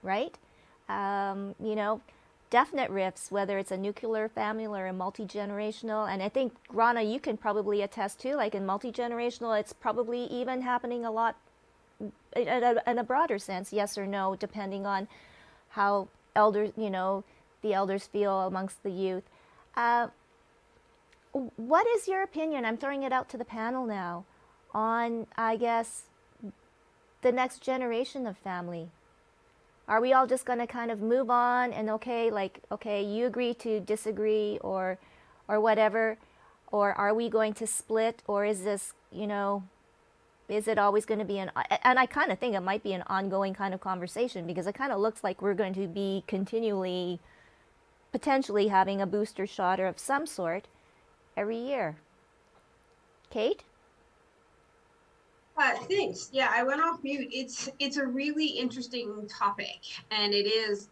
right? You know, definite rifts, whether it's a nuclear family or a multi-generational. And I think, Rana, you can probably attest too, like in multi-generational, it's probably even happening a lot in a broader sense, yes or no, depending on how elders, you know, the elders feel amongst the youth. what is your opinion? I'm throwing it out to the panel now on, I guess, the next generation of family. Are we all just going to kind of move on and okay, you agree to disagree or whatever, or are we going to split, or is this, is it always going to be and I kind of think it might be an ongoing kind of conversation, because it kind of looks like we're going to be continually potentially having a booster shot or of some sort every year. Kate? Thanks. Yeah, I went off mute. It's a really interesting topic, and it is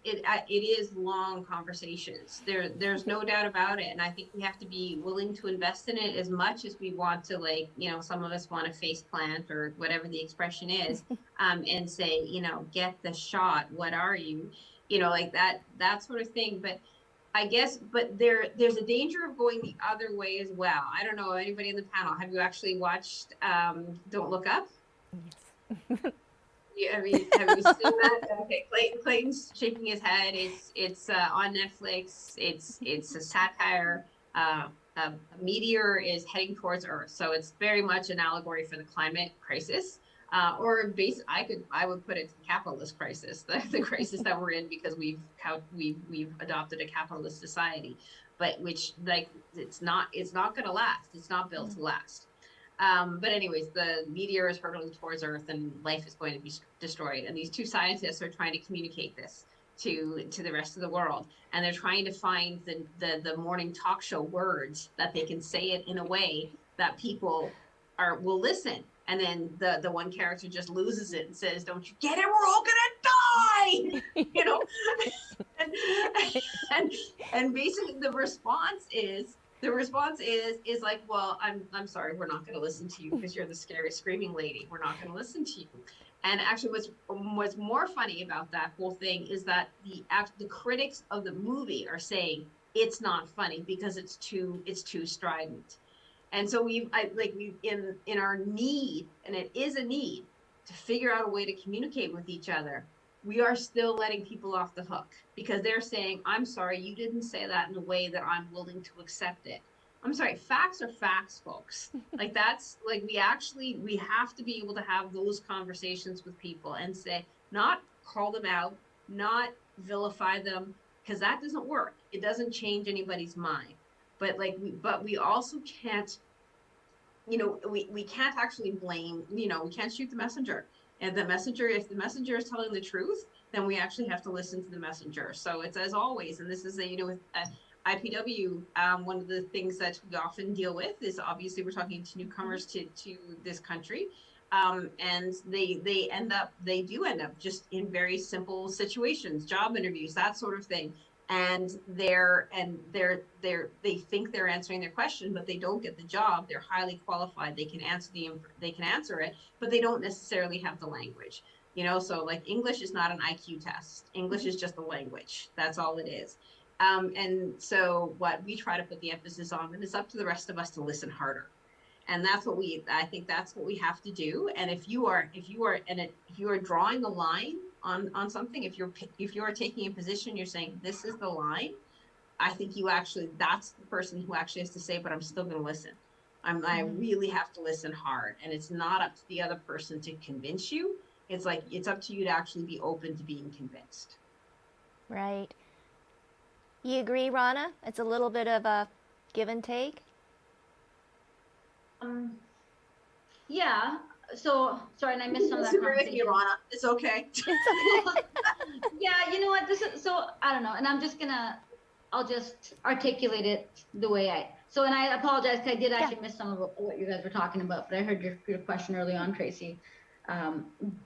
long conversations. There's no doubt about it, and I think we have to be willing to invest in it as much as we want to, like, some of us want to face plant or whatever the expression is, and say, get the shot. What are you, like that sort of thing. But I guess, but there's a danger of going the other way as well. I don't know, anybody in the panel, have you actually watched Don't Look Up? Yes. Have you seen that? Okay, Clayton's shaking his head. It's on Netflix. It's a satire. A meteor is heading towards Earth, so it's very much an allegory for the climate crisis. I would put it to capitalist crisis, the crisis that we're in because we've adopted a capitalist society, but which, like, it's not going to last. It's not built to last. But anyways, the meteor is hurtling towards Earth and life is going to be destroyed. And these two scientists are trying to communicate this to the rest of the world, and they're trying to find the morning talk show words that they can say it in a way that people will listen. And then the one character just loses it and says, "Don't you get it? We're all gonna die!" and basically the response is like, "Well, I'm sorry, we're not gonna listen to you because you're the scary screaming lady. We're not gonna listen to you." And actually, what's more funny about that whole thing is that the critics of the movie are saying it's not funny because it's too strident. And so in our need, and it is a need to figure out a way to communicate with each other, we are still letting people off the hook because they're saying, "I'm sorry, you didn't say that in a way that I'm willing to accept it." I'm sorry, facts are facts, folks. Like, that's like, we have to be able to have those conversations with people and say, not call them out, not vilify them, because that doesn't work. It doesn't change anybody's mind. But we also can't, we can't actually blame, we can't shoot the messenger. And if the messenger is telling the truth, then we actually have to listen to the messenger. So it's, as always, and this is with IPW, one of the things that we often deal with is, obviously, we're talking to newcomers to this country. And they do end up just in very simple situations, job interviews, that sort of thing. And they think they're answering their question, but they don't get the job. They're highly qualified. They can answer it, but they don't necessarily have the language. So, like, English is not an IQ test. English is just a language. That's all it is. And so what we try to put the emphasis on, and it's up to the rest of us to listen harder. And I think that's what we have to do. And if you are drawing a line on something, if you are taking a position, you're saying, this is the line, I think that's the person who actually has to say, but I'm still going to listen. I really have to listen hard. And it's not up to the other person to convince you. It's like, it's up to you to actually be open to being convinced. Right. You agree, Rana? It's a little bit of a give and take. Yeah. So sorry, and I missed some of that conversation. You, Rana. It's okay. Yeah, you know what? This is, so I don't know, and I'll just articulate it the way and I apologize because I did actually miss some of what you guys were talking about, but I heard your question early on, Tracy.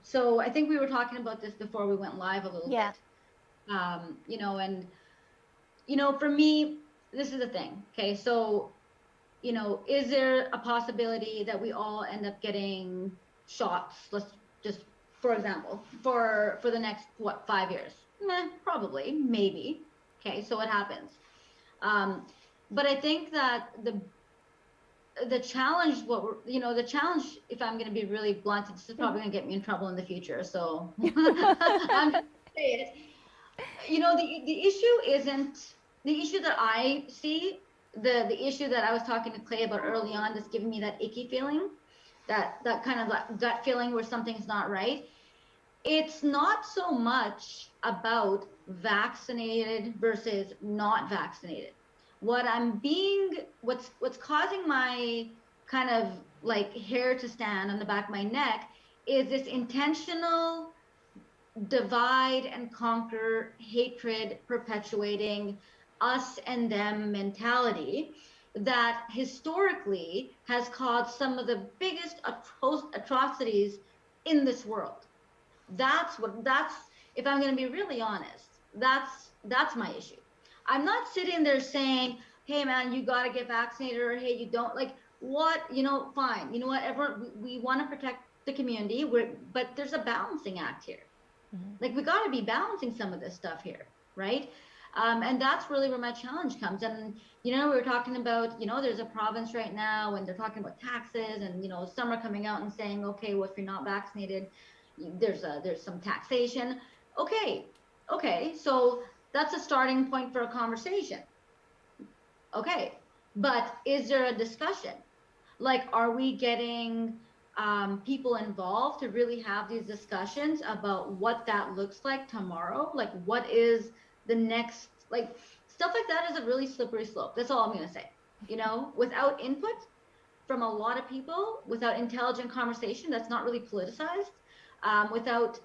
So I think we were talking about this before we went live a little bit. For me, this is the thing. Okay, so is there a possibility that we all end up getting shots? Let's just, for example, for the next 5 years? Probably, maybe. Okay, so what happens? But I think that the challenge, the challenge, if I'm going to be really blunt, this is probably going to get me in trouble in the future. So I'm going to say it. The issue that I see the issue that I was talking to Clay about early on, that's giving me that icky feeling, that kind of gut feeling where something's not right. It's not so much about vaccinated versus not vaccinated. What's causing my kind of like hair to stand on the back of my neck is this intentional divide and conquer, hatred perpetuating, us and them mentality that historically has caused some of the biggest atrocities in this world. That's if I'm going to be really honest, that's my issue. I'm not sitting there saying, hey man, you got to get vaccinated, or hey, you don't, like, what, fine, what, everyone, we want to protect the community, but there's a balancing act here. Like, we got to be balancing some of this stuff here, right? And that's really where my challenge comes. And we were talking about, there's a province right now and they're talking about taxes, and some are coming out and saying, okay, well, if you're not vaccinated, there's some taxation. Okay, so that's a starting point for a conversation. Okay, but is there a discussion? Like, are we getting people involved to really have these discussions about what that looks like tomorrow? Like, what is the next, like, stuff like that is a really slippery slope. That's all I'm going to say. Without input from a lot of people, without intelligent conversation that's not really politicized, without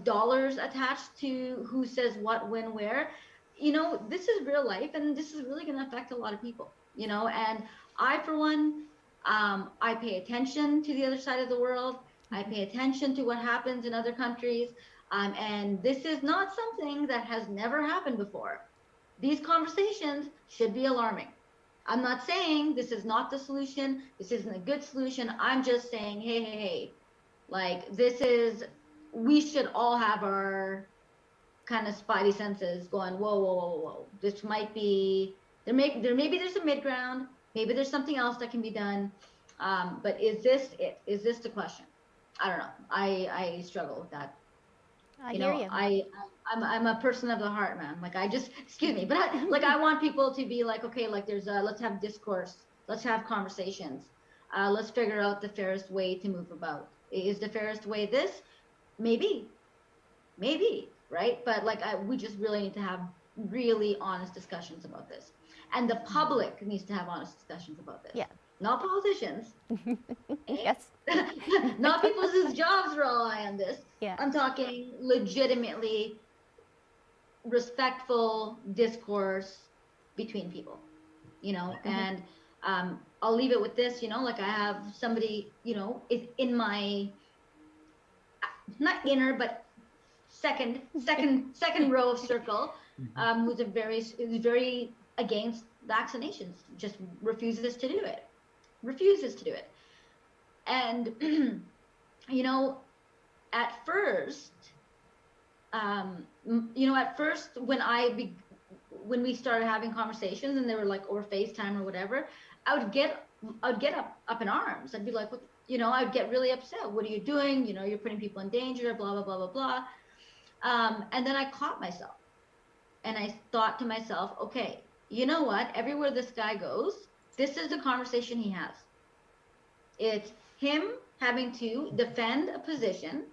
dollars attached to who says what, when, where, this is real life, and this is really going to affect a lot of people. And I, for one, I pay attention to the other side of the world. I pay attention to what happens in other countries. And this is not something that has never happened before. These conversations should be alarming. I'm not saying this is not the solution. This isn't a good solution. I'm just saying, hey, like, we should all have our kind of spidey senses going, whoa. This might be, maybe there's a mid ground. Maybe there's something else that can be done. But is this it? Is this the question? I don't know. I struggle with that. I hear you. I'm a person of the heart, man. Like, excuse me, but I want people to be like, okay, like, let's have discourse. Let's have conversations. Let's figure out the fairest way to move about. Is the fairest way this? Maybe, right? But we just really need to have really honest discussions about this. And the public needs to have honest discussions about this. Yeah. Not politicians. Yes. Not people whose jobs rely on this. Yeah. I'm talking legitimately respectful discourse between people, and I'll leave it with this, like, I have somebody, is in my, not inner, but second row of circle, who's very against vaccinations, just refuses to do it. And at first, when we started having conversations and they were like over FaceTime or whatever, I would get up in arms. I'd be like, what, I'd get really upset. What are you doing? You're putting people in danger, blah, blah, blah, blah, blah. And then I caught myself and I thought to myself, okay, you know what? Everywhere this guy goes, this is the conversation he has. It's him having to defend a position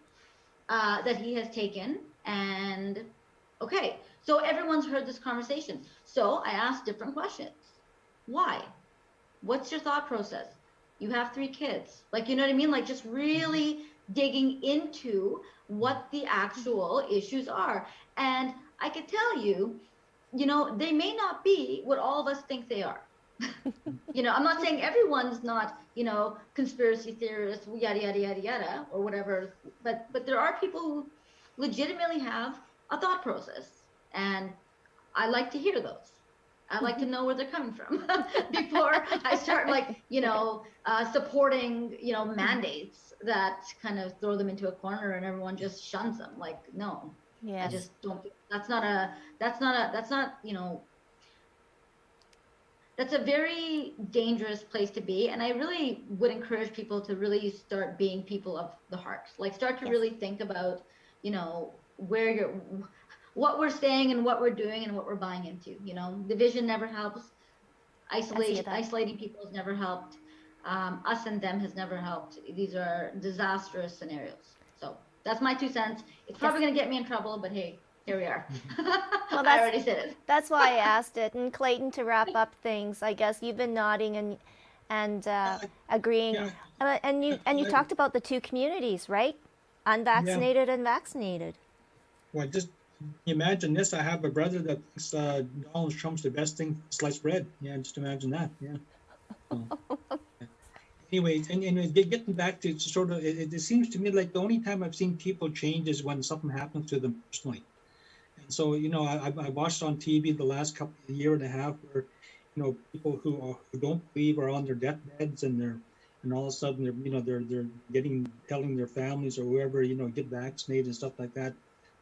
that he has taken. And okay, so everyone's heard this conversation. So I asked different questions. Why? What's your thought process? You have 3 kids. Like, you know what I mean? Like, just really digging into what the actual issues are. And I could tell you, they may not be what all of us think they are. I'm not saying everyone's not, conspiracy theorists, yada, yada, yada, yada, or whatever. But there are people who legitimately have a thought process. And I like to hear those. I like to know where they're coming from before I start, supporting, mandates that kind of throw them into a corner and everyone just shuns them. Like, no, I just don't. That's a very dangerous place to be. And I really would encourage people to really start being people of the heart, like start to really think about, what we're saying and what we're doing and what we're buying into. Division never helps. that. Isolating people has never helped. Us and them has never helped. These are disastrous scenarios. So that's my 2 cents. It's probably going to get me in trouble, but hey, here we are. Well, I already said it. That's why I asked it. And Clayton, to wrap up things, I guess you've been nodding and agreeing. Yeah, And you talked about the two communities, right? Unvaccinated and vaccinated. well, just imagine this. I have a brother that thinks Donald Trump's the best thing since sliced bread. Yeah, just imagine that. Yeah. So, anyways, and getting back to sort of, it seems to me like the only time I've seen people change is when something happens to them personally. And so, I watched on TV the last year and a half where, people who don't believe are on their deathbeds and all of a sudden they're telling their families or whoever, get vaccinated and stuff like that.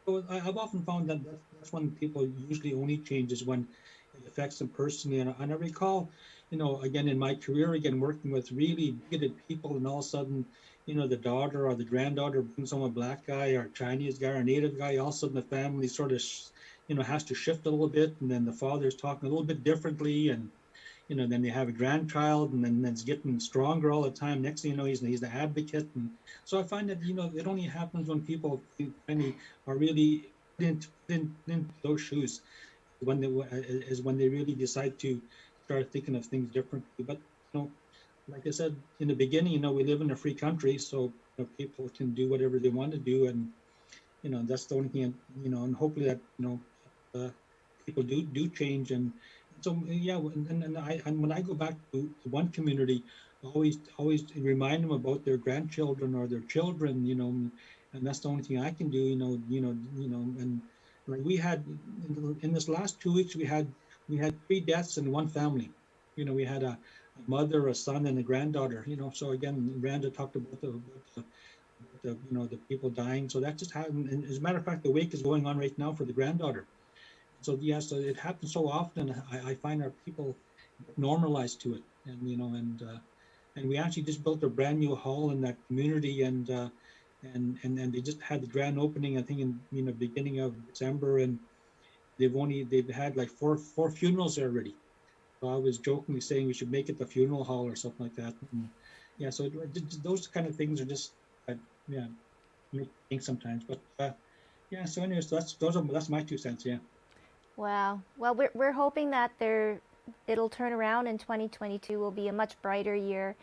So I've often found that that's when people usually only change is when it affects them personally. And I recall, again, in my career, again, working with really bigoted people and all of a sudden, the daughter or the granddaughter brings home a black guy or a Chinese guy or a native guy, all of a sudden the family sort of, has to shift a little bit. And then the father's talking a little bit differently. And, then they have a grandchild and then it's getting stronger all the time. Next thing you know, he's the advocate. And so I find that, it only happens when people finally are really in those shoes when they really decide to start thinking of things differently. But, like I said in the beginning, we live in a free country, so people can do whatever they want to do. And, that's the only thing, and hopefully that, people do change. And so, yeah, and when I go back to one community, I always remind them about their grandchildren or their children, and that's the only thing I can do, and like we had in this last 2 weeks, we had 3 deaths in one family. We had a mother, a son, and a granddaughter. So again, Randa talked about the people dying. So that just happened. And as a matter of fact, the wake is going on right now for the granddaughter. So yes, so it happens so often. I find our people normalized to it, and we actually just built a brand new hall in that community, and they just had the grand opening, I think, in beginning of December, and they've had like four funerals there already. So I was jokingly saying we should make it the funeral hall or something like that. And yeah, so those kind of things are just yeah, make me think sometimes. But yeah, so anyways, that's my 2 cents. Yeah. Wow. Well, we're hoping that it'll turn around and 2022 will be a much brighter year.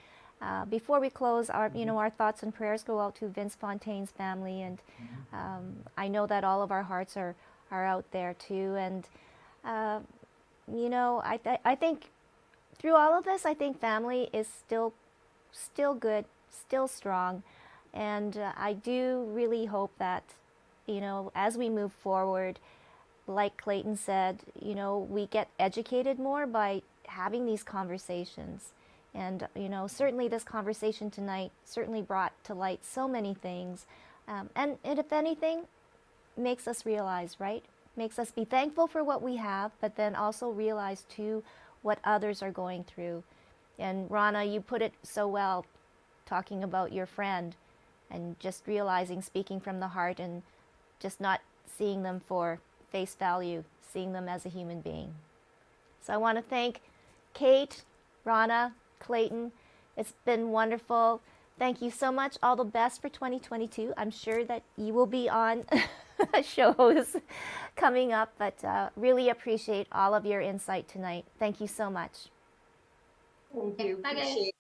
Before we close, our thoughts and prayers go out to Vince Fontaine's family, and I know that all of our hearts are out there too. And I think through all of this, I think family is still good, still strong, and I do really hope that as we move forward, like Clayton said, we get educated more by having these conversations. And, certainly this conversation tonight certainly brought to light so many things. And if anything, makes us realize, right? Makes us be thankful for what we have, but then also realize, too, what others are going through. And Rana, you put it so well, talking about your friend and just realizing, speaking from the heart, and just not seeing them for face value, seeing them as a human being. So I want to thank Kate, Rana, Clayton. It's been wonderful. Thank you so much. All the best for 2022. I'm sure that you will be on shows coming up, but really appreciate all of your insight tonight. Thank you so much. Thank you. Bye, guys. Appreciate